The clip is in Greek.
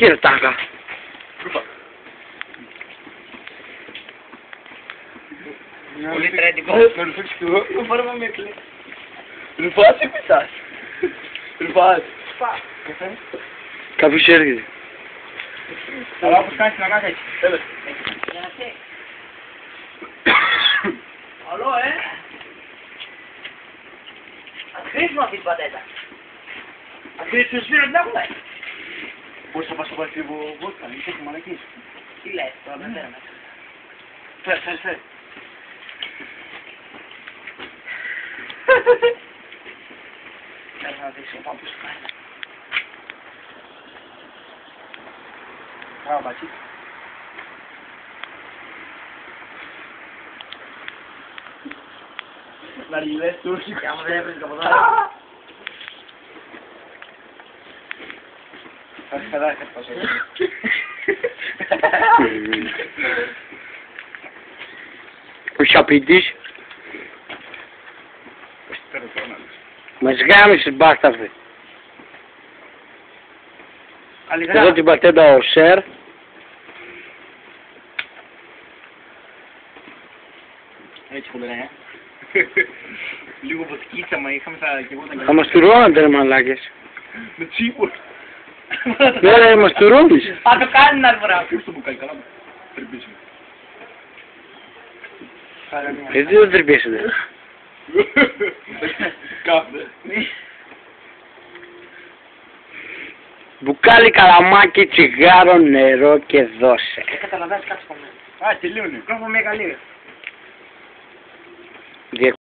κύριε Τάκα. Πολύ τρέντικο. Μπορούμε με κλείσει. Ρουφάς ή πισάς. Ρουφάς. Κάποιος έρχεται. Αλλά όπως κάνεις να κάνεις έτσι. Καλό, Ας χρήσουμε αυτή την πατέτα. Ας χρήσουμε σπίρο την έχουμε. Μπορείς να πας στο παλτίβο βότκα, μην έχει μαλακής. Τι λες, τώρα δεν θέλουμε. Φέρ. Θέλω να δείξω πάνω που σου κάνει. Μπράβο, μπατσί. Λαργιλές τουρκικά. Και άμα δεν έβρισκα από εδώ. Θα σκαδάκας πας εδώ. Ο Σαπίτης. Μας γάμισες μπάστα αυτή. Εδώ την πατέντα ο Σερ. Έτσι χοντρά, Λίγο βοσκίτσα μα είχαμε θα γεγόταν Θα μας τουρώνατε ρε μαλάκες. με τσίπο. Ναι ρε, μας τουρώνεις. Θα το κάνει να βρω. Ποιος το μπουκάλι, καλά μου. Τρυπήσουμε. Γιατί δεν τρυπήσετε. Κάθε. Μπουκάλι, καλαμάκι, τσιγάρο, νερό και δώσε. Δεν καταλαβαίνεις κάτι από μένα. Α, τελείωνε. Κόβω μια καλή.